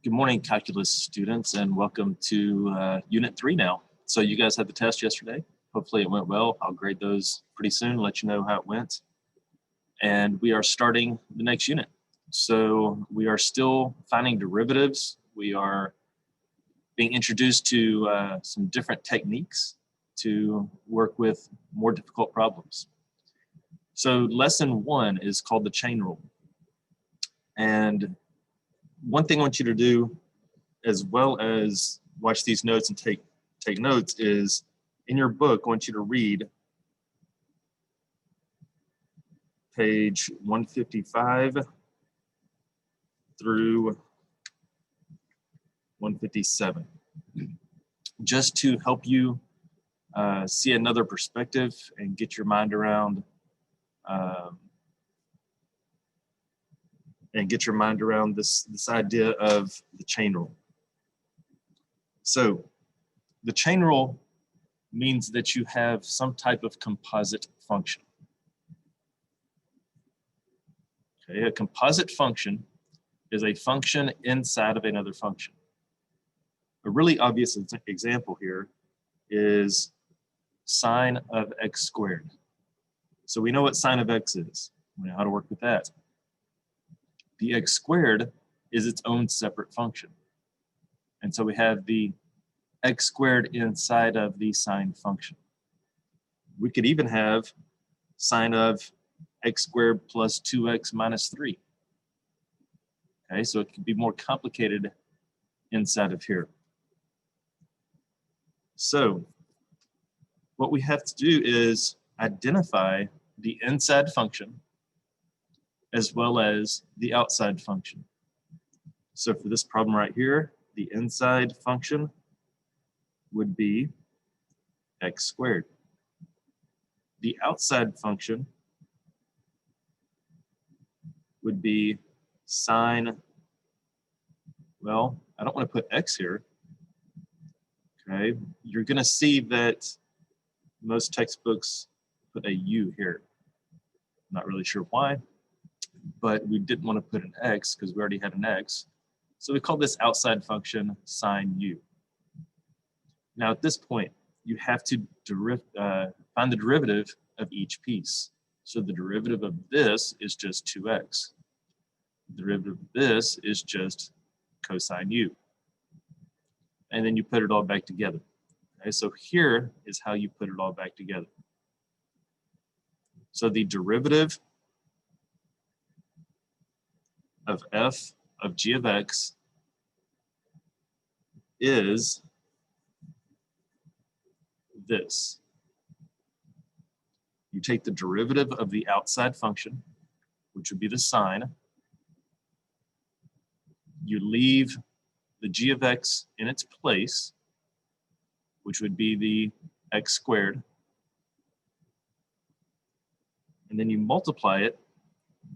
Good morning, calculus students, and welcome to Unit 3 now. So you guys had the test yesterday. Hopefully it went well. I'll grade those pretty soon, let you know how it went. And we are starting the next unit. So we are still finding derivatives. We are being introduced to some different techniques to work with more difficult problems. So lesson 1 is called the chain rule. And one thing I want you to do, as well as watch these notes and take notes, is in your book, I want you to read page 155 through 157, just to help you see another perspective and get your mind around this idea of the chain rule. So the chain rule means that you have some type of composite function. Okay, a composite function is a function inside of another function. A really obvious example here is sine of x squared. So we know what sine of x is. We know how to work with that. The x squared is its own separate function. And so we have the x squared inside of the sine function. We could even have sine of x squared plus 2x minus 3. Okay, so it could be more complicated inside of here. So what we have to do is identify the inside function as well as the outside function. So for this problem right here, the inside function would be x squared. The outside function would be sine, well, I don't want to put x here. Okay, you're going to see that most textbooks put a u here. I'm not really sure why, but we didn't want to put an x because we already had an x. So we call this outside function sine u. Now at this point, you have to find the derivative of each piece. So the derivative of this is just 2x. The derivative of this is just cosine u. And then you put it all back together. Okay, so here is how you put it all back together. So the derivative of f of g of x is this. You take the derivative of the outside function, which would be the sine. You leave the g of x in its place, which would be the x squared. And then you multiply it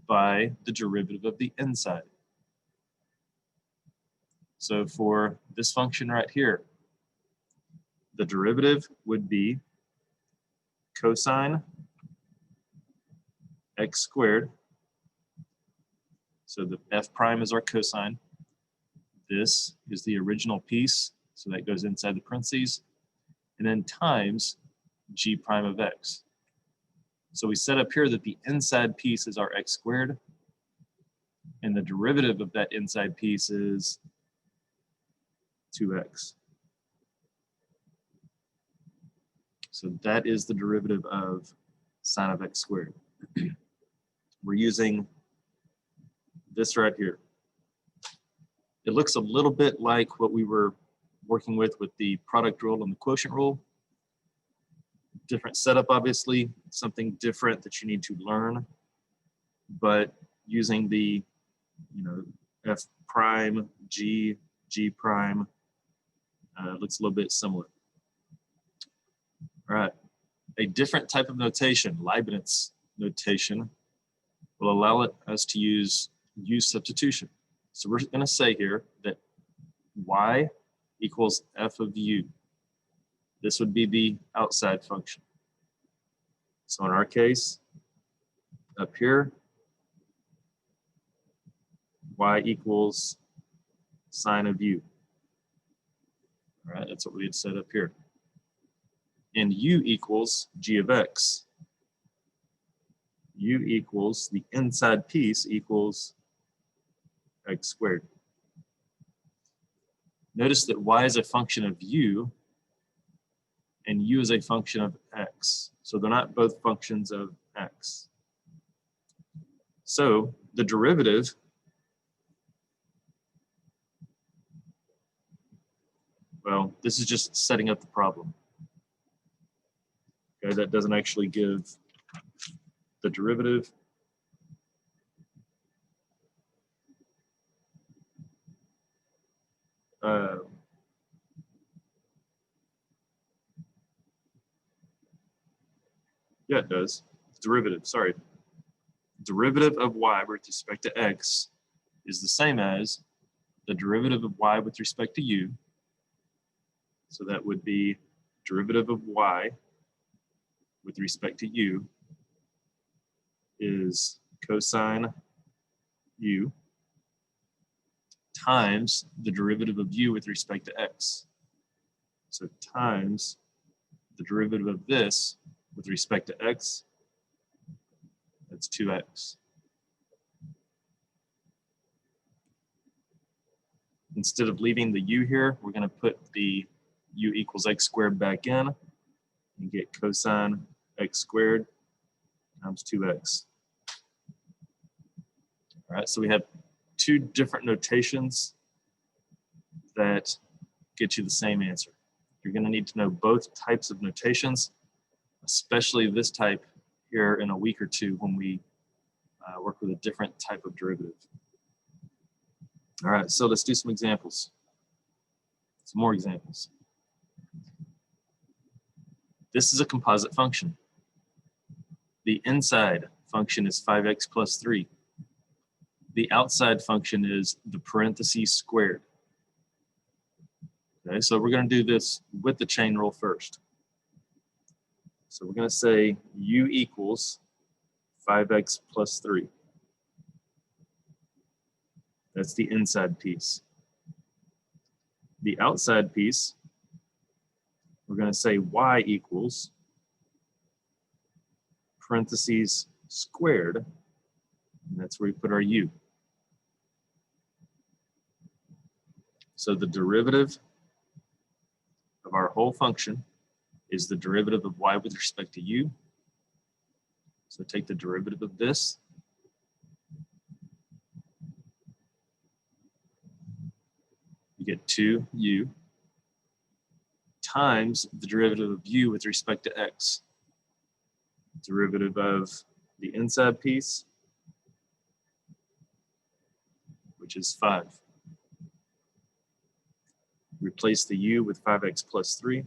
by the derivative of the inside. So for this function right here, the derivative would be cosine x squared. So the f prime is our cosine. This is the original piece, so that goes inside the parentheses, and then times g prime of x. So we set up here that the inside piece is our x squared, and the derivative of that inside piece is 2x. So that is the derivative of sine of x squared. We're using this right here. It looks a little bit like what we were working with the product rule and the quotient rule. Different setup, obviously, something different that you need to learn, but using the, f prime, g prime, looks a little bit similar. All right, a different type of notation, Leibniz notation, will allow us to use u substitution. So we're going to say here that y equals f of u. This would be the outside function. So in our case, up here, y equals sine of u. All right, that's what we had set up here. And u equals g of x. U equals the inside piece equals x squared. Notice that y is a function of u and u is a function of x. So they're not both functions of x. So the derivative well, this is just setting up the problem. Okay, that doesn't actually give the derivative. Yeah, it does. Derivative, sorry. Derivative of y with respect to x is the same as the derivative of y with respect to u. So that would be derivative of y with respect to u is cosine u times the derivative of u with respect to x. So times the derivative of this with respect to x, that's 2x. Instead of leaving the u here, we're going to put the u equals x squared back in and get cosine x squared times 2x. All right, so we have two different notations that get you the same answer. You're going to need to know both types of notations, especially this type here in a week or two when we work with a different type of derivative. All right, so let's do some examples. Some more examples. This is a composite function. The inside function is 5x plus 3. The outside function is the parentheses squared. Okay, so we're going to do this with the chain rule first. So we're going to say u equals 5x plus 3. That's the inside piece. The outside piece, we're going to say y equals parentheses squared, and that's where we put our u. So the derivative of our whole function is the derivative of y with respect to u. So take the derivative of this. You get 2u times the derivative of u with respect to x. Derivative of the inside piece, which is 5. Replace the u with 5x plus 3.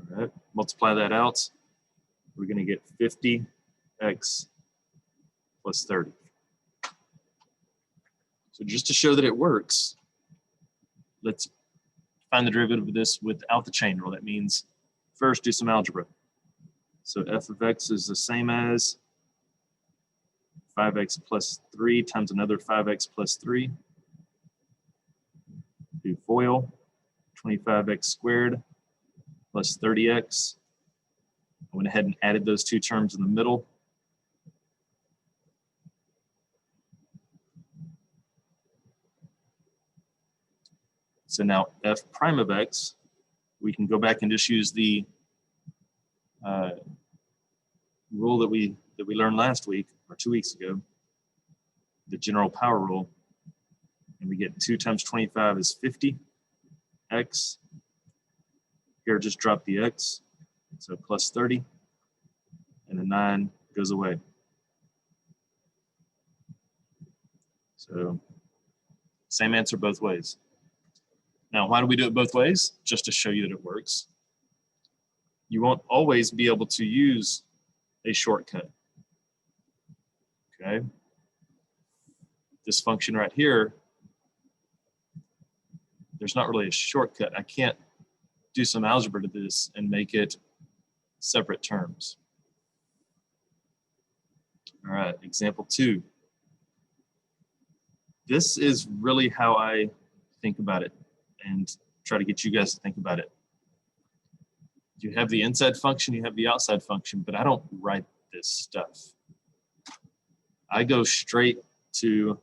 All right, multiply that out. We're going to get 50x plus 30. So just to show that it works, let's find the derivative of this without the chain rule. That means first do some algebra. So f of x is the same as 5x plus 3 times another 5x plus 3. Do FOIL, 25x squared plus 30x. I went ahead and added those two terms in the middle. So now f prime of x, we can go back and just use the rule that we learned last week or 2 weeks ago, the general power rule, and we get 2 times 25 is 50x. Here, just drop the x, so plus 30, and the 9 goes away. So same answer both ways. Now, why do we do it both ways? Just to show you that it works. You won't always be able to use a shortcut. Okay. This function right here, there's not really a shortcut. I can't do some algebra to this and make it separate terms. All right, example 2. This is really how I think about it and try to get you guys to think about it. You have the inside function, you have the outside function, but I don't write this stuff. I go straight to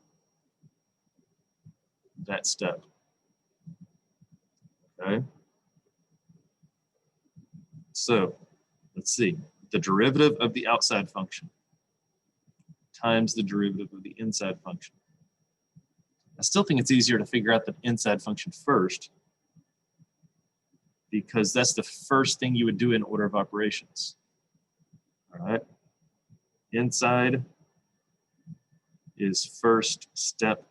that step. Okay. So let's see. The derivative of the outside function times the derivative of the inside function. I still think it's easier to figure out the inside function first, because that's the first thing you would do in order of operations. All right. Inside is first step.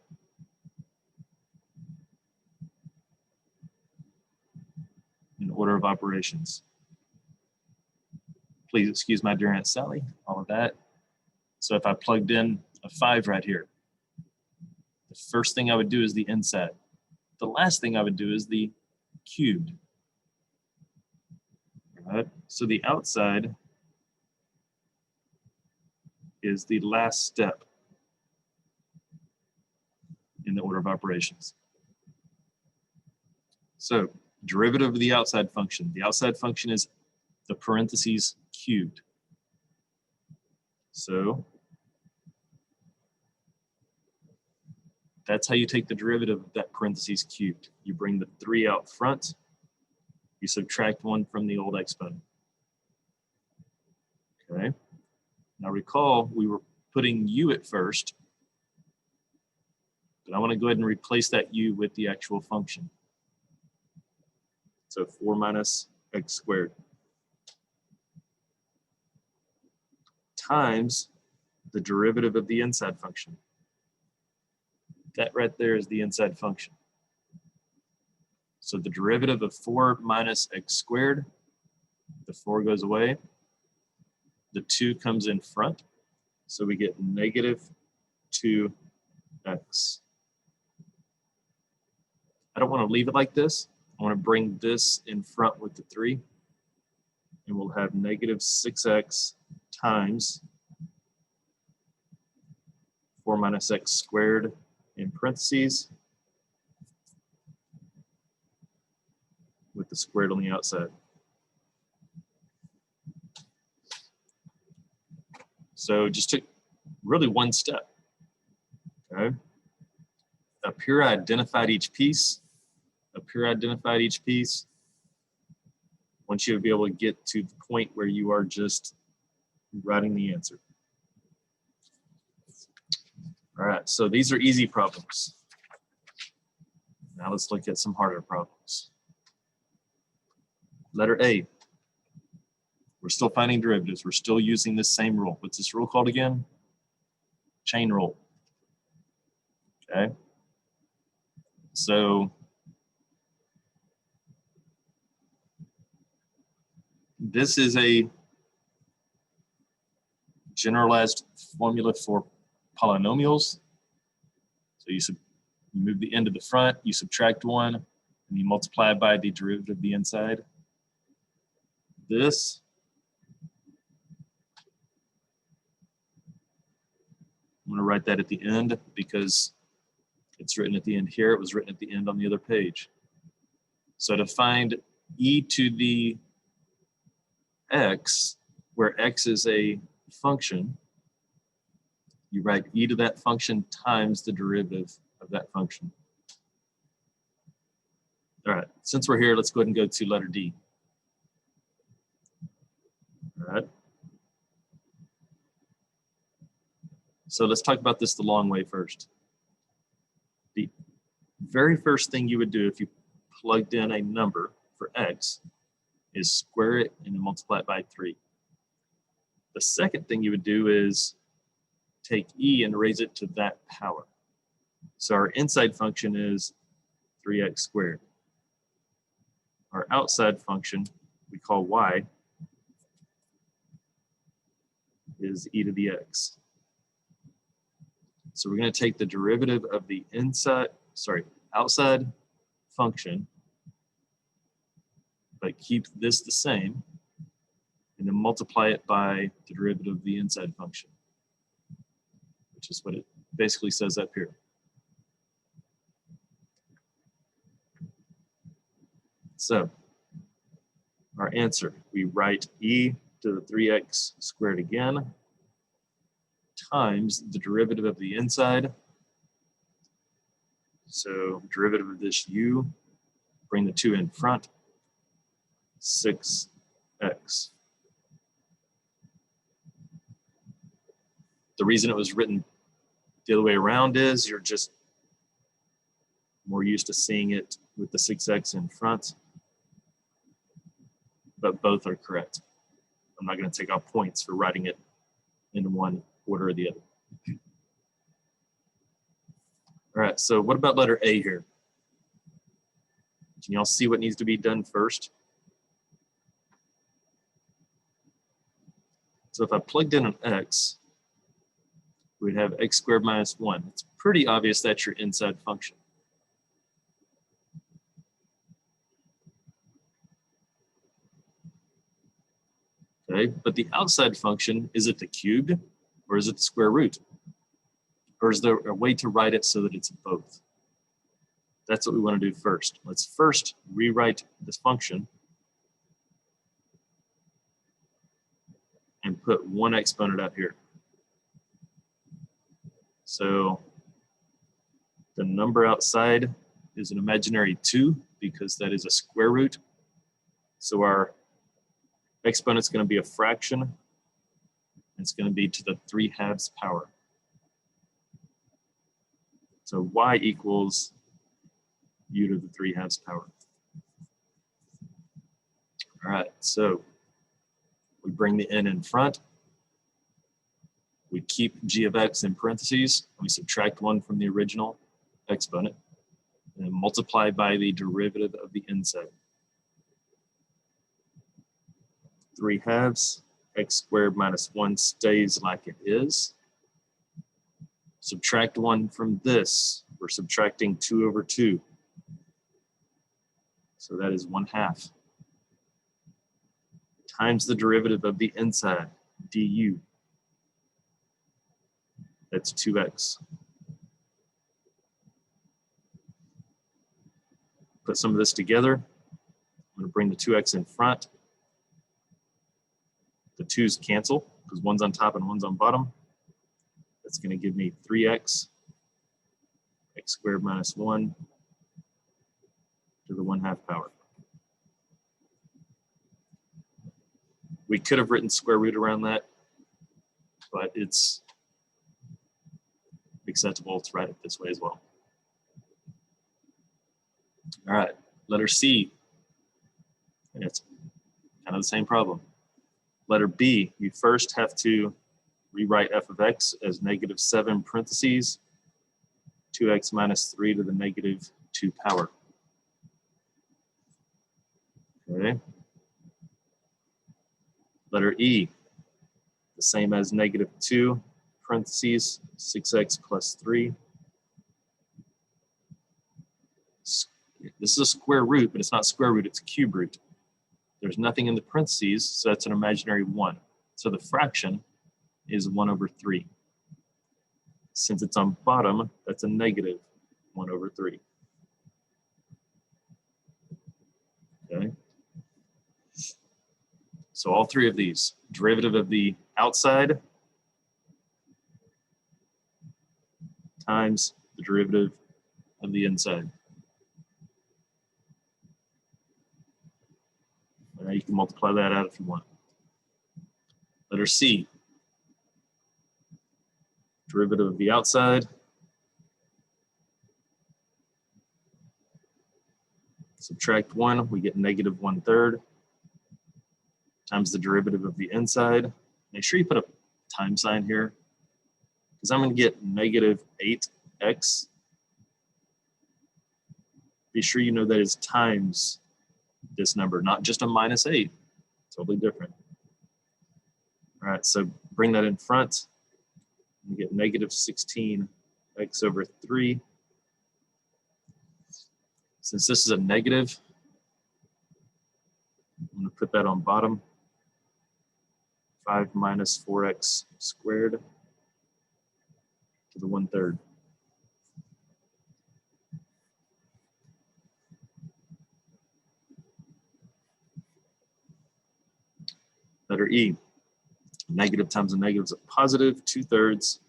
In order of operations. Please excuse my dear Aunt Sally, all of that. So if I plugged in a 5 right here, the first thing I would do is the inside. The last thing I would do is the cubed. All right. So the outside is the last step in the order of operations. So derivative of the outside function. The outside function is the parentheses cubed. So that's how you take the derivative of that parentheses cubed. You bring the 3 out front, you subtract 1 from the old exponent. Okay. Now recall, we were putting u at first, but I want to go ahead and replace that u with the actual function. So 4 minus x squared times the derivative of the inside function. That right there is the inside function. So the derivative of 4 minus x squared, the 4 goes away. The 2 comes in front. So we get negative 2x. I don't want to leave it like this. I want to bring this in front with the 3. And we'll have negative 6x times 4 minus x squared in parentheses with the squared on the outside. So just took really one step. Okay. Up here I identified each piece. Up here I identified each piece. Once you'll be able to get to the point where you are just writing the answer. All right, so these are easy problems. Now let's look at some harder problems. Letter A. We're still finding derivatives. We're still using this same rule. What's this rule called again? Chain rule. Okay. So this is a generalized formula for polynomials. So you move the end to the front, you subtract 1, and you multiply by the derivative of the inside. This I'm going to write that at the end because it's written at the end here. It was written at the end on the other page. So to find e to the x, where x is a function, you write e to that function times the derivative of that function. All right, since we're here, let's go ahead and go to letter D. All right. So let's talk about this the long way first. The very first thing you would do if you plugged in a number for x is square it and multiply it by 3. The second thing you would do is take e and raise it to that power. So our inside function is 3x squared. Our outside function, we call y, is e to the x. So we're going to take the derivative of the outside function but keep this the same, and then multiply it by the derivative of the inside function, which is what it basically says up here. So our answer, we write e to the 3x squared again times the derivative of the inside. So derivative of this u, bring the 2 in front, 6x. The reason it was written the other way around is you're just more used to seeing it with the 6x in front, but both are correct. I'm not going to take off points for writing it in one order or the other. All right, so what about letter A here? Can y'all see what needs to be done first? So if I plugged in an x, we'd have x squared minus 1. It's pretty obvious that's your inside function. Okay, but the outside function, is it the cubed or is it the square root? Or is there a way to write it so that it's both? That's what we want to do first. Let's first rewrite this function and put one exponent up here. So the number outside is an imaginary 2 because that is a square root. So our exponent's going to be a fraction. It's going to be to the 3/2 power. So y equals u to the 3/2 power. All right, so we bring the n in front. We keep g of x in parentheses. We subtract 1 from the original exponent and multiply by the derivative of the inside. 3/2, x squared minus 1 stays like it is. Subtract 1 from this. We're subtracting 2 over 2. So that is 1/2. Times the derivative of the inside, du. That's 2x. Put some of this together. I'm going to bring the 2x in front. The 2's cancel because one's on top and one's on bottom. That's going to give me 3x, x squared minus 1 to the 1/2 power. We could have written square root around that, but it's acceptable to write it this way as well. All right, letter C. And it's kind of the same problem. Letter B, you first have to rewrite f of x as -7 parentheses, 2x minus 3 to the -2 power. Okay. Letter E, the same as -2 parentheses, 6x plus 3. This is a square root, but it's not square root, it's cube root. There's nothing in the parentheses, so that's an imaginary 1. So the fraction is 1 over 3. Since it's on bottom, that's a -1 over 3. Okay. So all three of these, derivative of the outside times the derivative of the inside. Now you can multiply that out if you want. Letter C, derivative of the outside. Subtract 1, we get -1/3 times the derivative of the inside. Make sure you put a time sign here because I'm going to get -8x. Be sure you know that is times this number, not just a -8. Totally different. All right, so bring that in front. You get -16x over 3. Since this is a negative, I'm going to put that on bottom. 5 minus 4x squared to the 1/3. Letter E. Negative times a negative is a positive 2/3.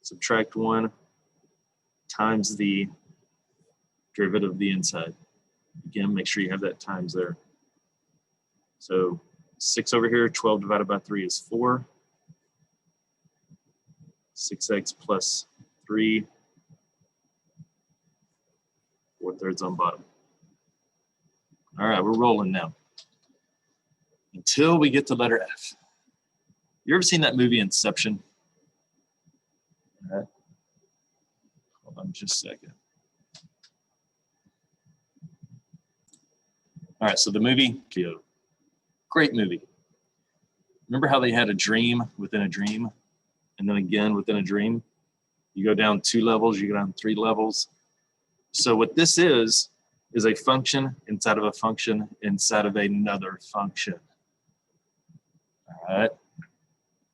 Subtract 1 times the derivative of the inside. Again, make sure you have that times there. So 6 over here, 12 divided by 3 is 4. 6x plus 3, 4/3 on bottom. All right, we're rolling now. Until we get to letter F. You ever seen that movie Inception? All right. Hold on just a second. All right, so the movie, great movie. Remember how they had a dream within a dream, and then again within a dream? You go down 2 levels, you go down 3 levels. So what this is a function inside of a function inside of another function. All right.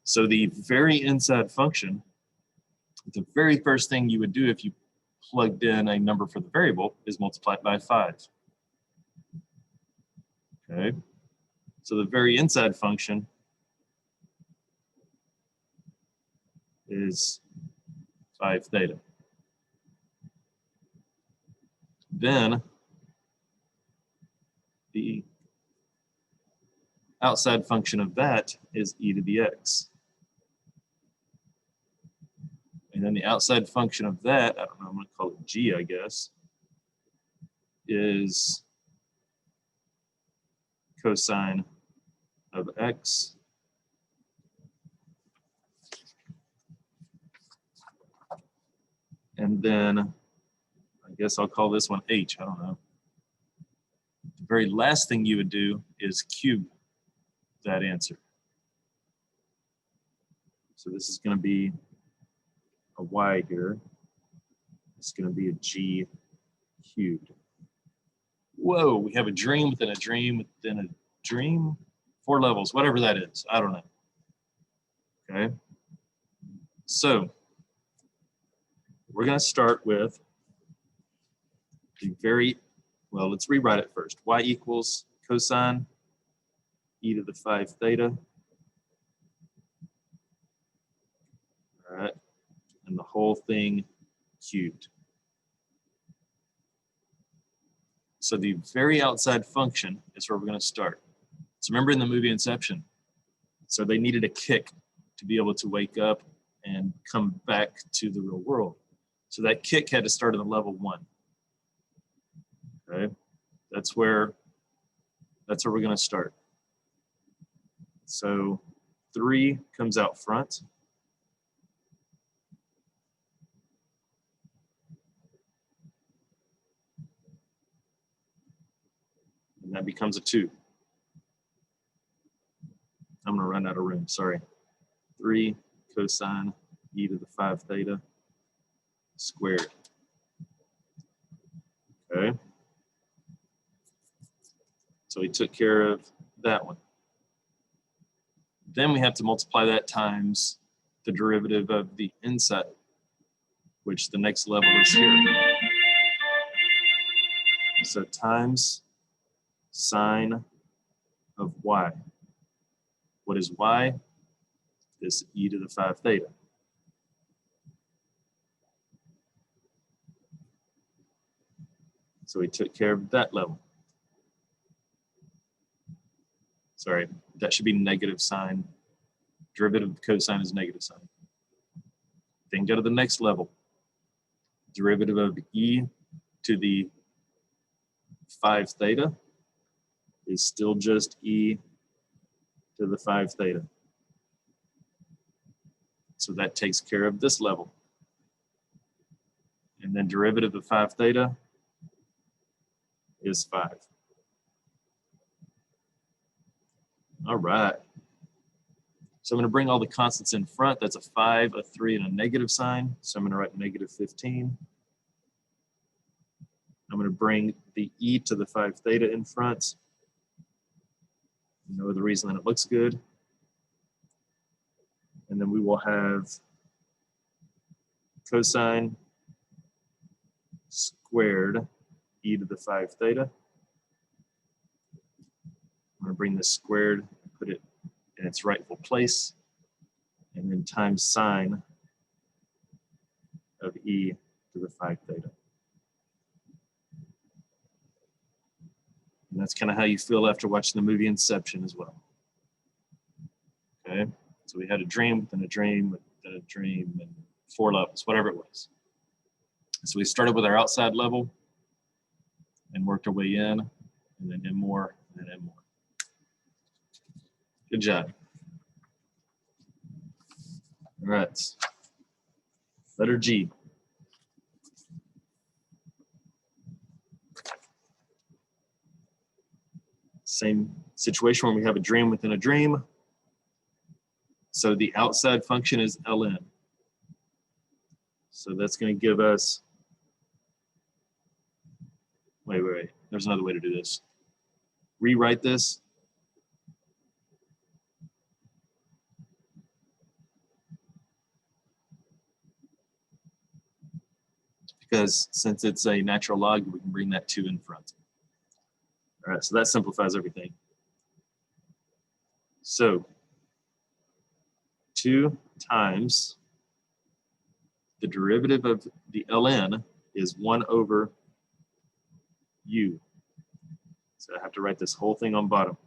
So the very inside function, the very first thing you would do if you plugged in a number for the variable is multiply it by 5. Okay. So the very inside function is 5 theta. Then the outside function of that is e to the x. And then the outside function of that, I don't know, I'm going to call it g, I guess, is cosine of x and then I guess I'll call this one h, I don't know. The very last thing you would do is cube that answer. So this is going to be a y here. It's going to be a g cubed. Whoa, we have a dream within a dream within a dream. 4 levels, whatever that is. I don't know. Okay. So we're going to start with the very, well, let's rewrite it first. Y equals cosine e to the 5 theta. All right. And the whole thing cubed. So the very outside function is where we're going to start. So remember in the movie Inception, so they needed a kick to be able to wake up and come back to the real world. So that kick had to start at the level 1. Okay, that's where we're going to start. So 3 comes out front. And that becomes a 2. I'm going to run out of room, sorry. 3 cosine e to the 5 theta squared. Okay. So we took care of that one. Then we have to multiply that times the derivative of the inside, which the next level is here. So times sine of y. What is y? This e to the 5 theta. So we took care of that level. Sorry, that should be negative sine. Derivative of cosine is negative sine. Then go to the next level. Derivative of e to the 5 theta is still just e to the 5 theta. So that takes care of this level. And then derivative of 5 theta is 5. All right. So I'm going to bring all the constants in front. That's a 5, a 3, and a negative sign. So I'm going to write negative 15. I'm going to bring the e to the 5 theta in front. No other reason that it looks good. And then we will have cosine squared e to the 5 theta. I'm going to bring this squared and put it in its rightful place, and then times sine of e to the 5 theta. And that's kind of how you feel after watching the movie Inception as well. Okay, so we had a dream within a dream within a dream and 4 levels, whatever it was. So we started with our outside level and worked our way in, and then in more, and then in more. Good job. All right, letter G. Same situation where we have a dream within a dream. So the outside function is ln. So that's going to give us, wait. There's another way to do this. Rewrite this. Because since it's a natural log, we can bring that 2 in front. All right, so that simplifies everything. So 2 times the derivative of the ln is 1 over u. So I have to write this whole thing on bottom.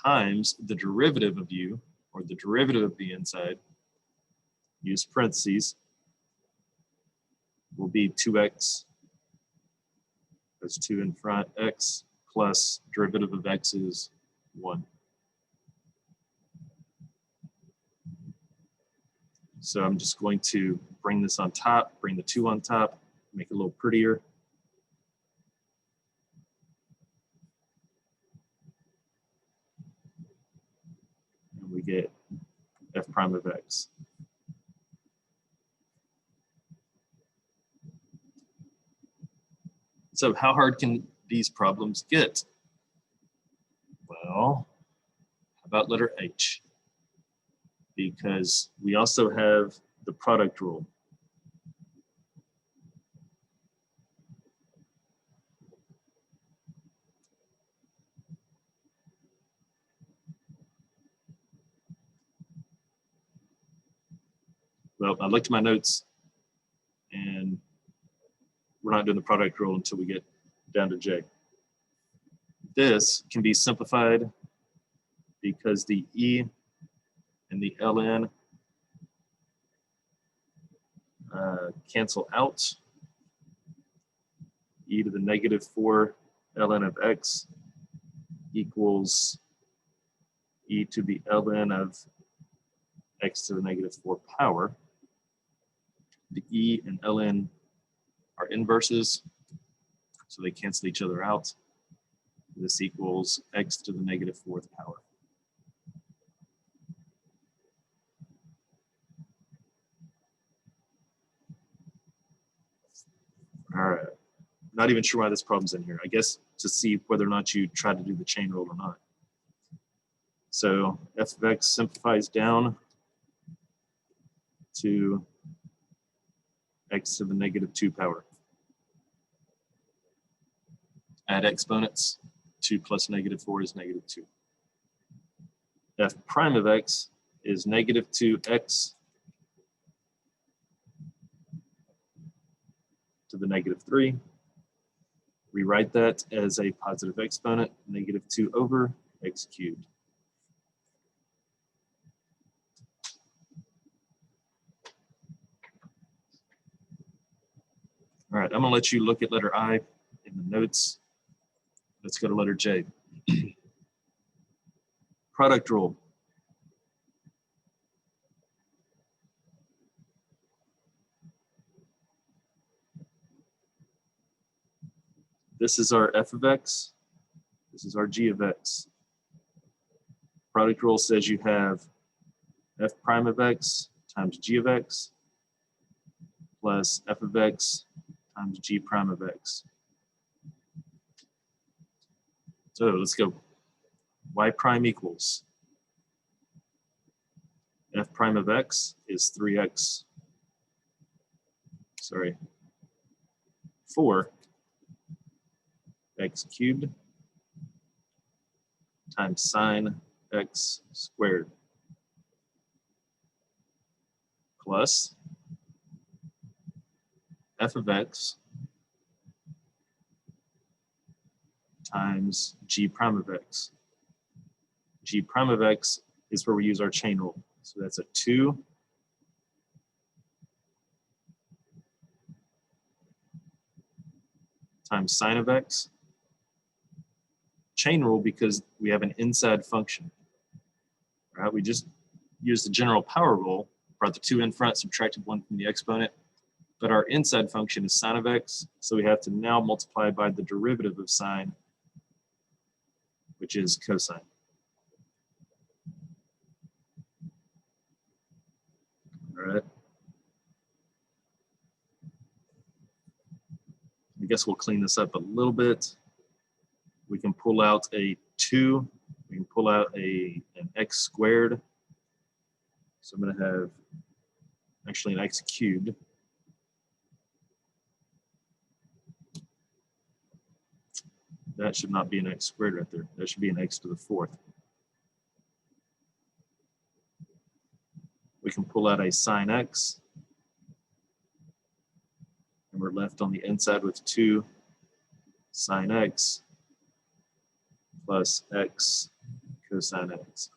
Times the derivative of u, or the derivative of the inside, use parentheses, will be 2x. There's 2 in front, x plus derivative of x is 1. So I'm just going to bring this on top, bring the 2 on top, make it a little prettier. And we get f prime of x. So how hard can these problems get? Well, how about letter H? Because we also have the product rule. Well, I looked at my notes, and we're not doing the product rule until we get down to J. This can be simplified because the E and the ln cancel out. E to the negative 4 ln of x equals e to the ln of x to the negative 4 power. The e and ln are inverses, so they cancel each other out. This equals x to the negative 4th power. All right, not even sure why this problem's in here. I guess to see whether or not you try to do the chain rule or not. So f of x simplifies down to x to the negative 2 power. Add exponents, 2 plus negative 4 is negative 2. F prime of x is negative 2x to the negative 3. Rewrite that as a positive exponent, negative 2 over x cubed. All right, I'm gonna let you look at letter I in the notes. Let's go to letter J. Product rule. This is our f of x. This is our g of x. Product rule says you have f prime of x times g of x plus f of x times g prime of x. So let's go. Y prime equals f prime of x is 3x, sorry, 4 x cubed times sine x squared plus f of x times g prime of x. G prime of x is where we use our chain rule. So that's a 2 times sine of x. Chain rule because we have an inside function. All right, we just used the general power rule, brought the 2 in front, subtracted 1 from the exponent. But our inside function is sine of x, so we have to now multiply by the derivative of sine, which is cosine. All right. I guess we'll clean this up a little bit. We can pull out a 2. We can pull out an x squared. So I'm going to have actually an x cubed. That should not be an x squared right there. That should be an x to the 4th. We can pull out a sine x. And we're left on the inside with 2 sine x plus x cosine x.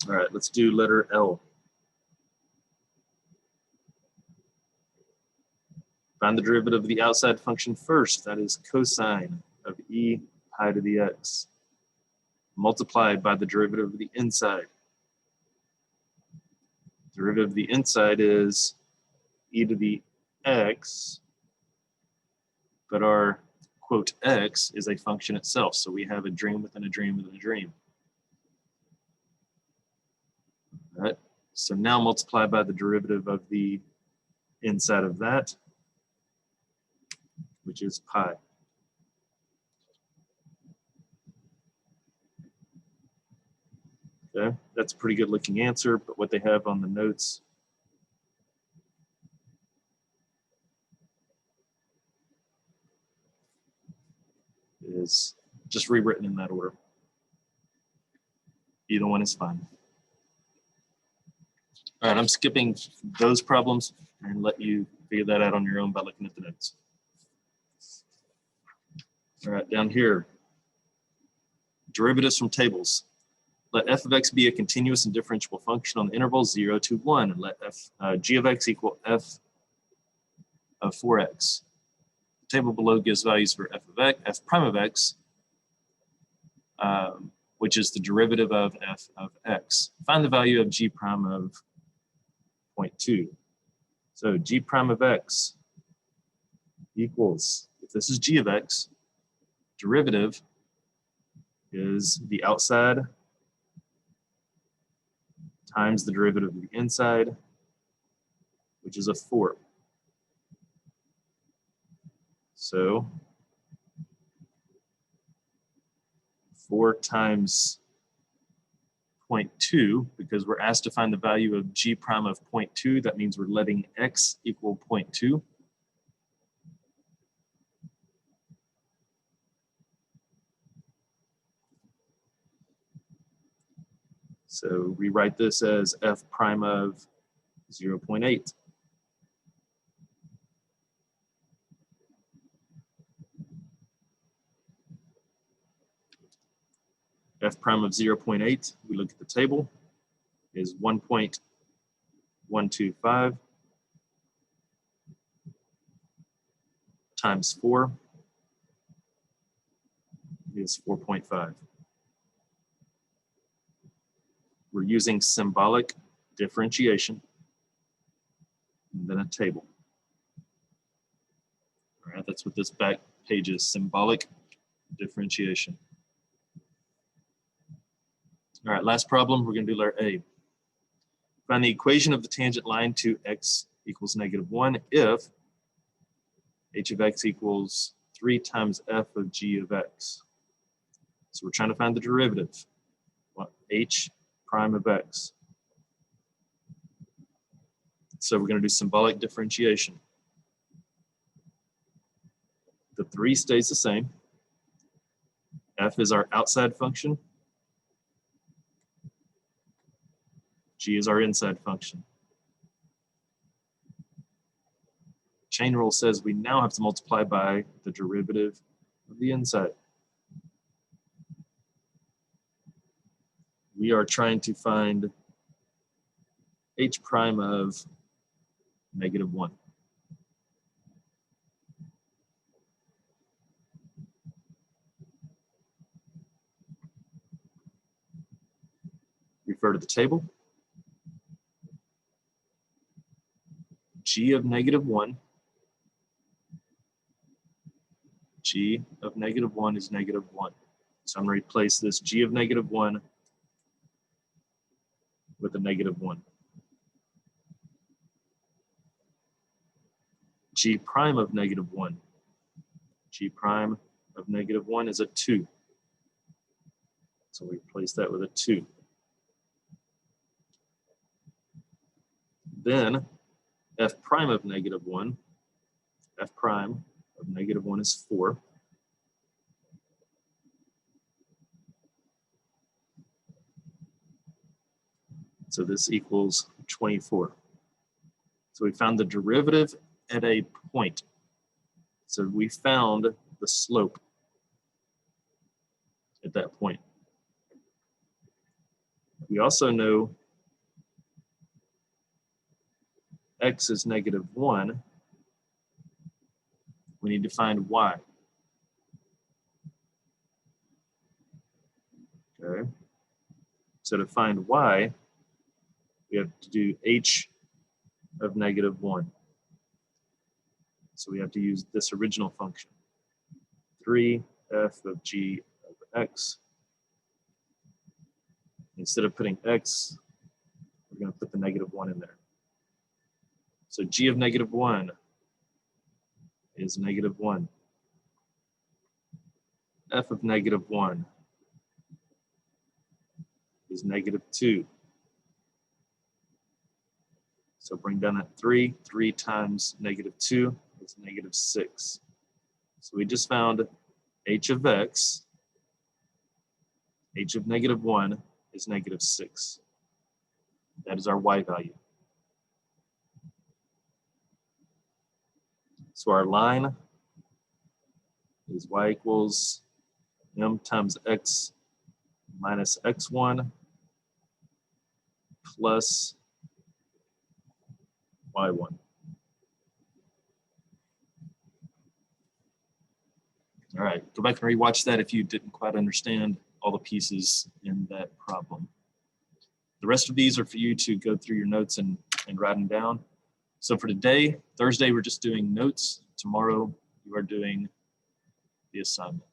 All right, let's do letter L. Find the derivative of the outside function first. That is cosine of e pi to the x, multiplied by the derivative of the inside. Derivative of the inside is e to the x, but our quote x is a function itself. So we have a dream within a dream within a dream. All right. So now multiply by the derivative of the inside of that, which is pi. Okay, that's a pretty good looking answer, but what they have on the notes is just rewritten in that order. Either one is fine. All right, I'm skipping those problems and let you figure that out on your own by looking at the notes. All right, down here, derivatives from tables. Let f of x be a continuous and differentiable function on the interval 0 to 1, and let g of x equal f of 4x. The table below gives values for f of x, f prime of x, which is the derivative of f of x. Find the value of g prime of 0.2. So g prime of x equals, if this is g of x, derivative is the outside times the derivative of the inside, which is a 4. So 4 times 0.2, because we're asked to find the value of g prime of 0.2, that means we're letting x equal 0.2. So rewrite this as f prime of 0.8. F prime of 0.8, we look at the table, is 1.125 times 4 is 4.5. We're using symbolic differentiation and then a table. That's what this back page is, symbolic differentiation. All right, last problem, we're gonna do letter A. Find the equation of the tangent line to x equals -1 if h of x equals 3 times f of g of x. So we're trying to find the derivative, h prime of x. So we're going to do symbolic differentiation. The 3 stays the same. F is our outside function. G is our inside function. Chain rule says we now have to multiply by the derivative of the inside. We are trying to find h prime of -1. Refer to the table. G of -1. G of -1 is -1. So I'm going to replace this G of -1 with a -1. G prime of -1. G prime of -1 is a 2. So we replace that with a 2. Then f prime of -1, f prime of -1 is 4. So this equals 24. So we found the derivative at a point. So we found the slope at that point. We also know x is -1. We need to find y. Okay. So to find y, we have to do h of -1. So we have to use this original function, 3f of g of x. Instead of putting x, we're going to put the -1 in there. So g of -1 is -1. F of -1 is -2. So bring down that 3. 3 times -2 is -6. So we just found h of x, h of -1 is -6. That is our y value. So our line is y equals m times x minus x1 plus y1. All right, go back and rewatch that if you didn't quite understand all the pieces in that problem. The rest of these are for you to go through your notes and write them down. So for today, Thursday, we're just doing notes. Tomorrow, you are doing the assignment.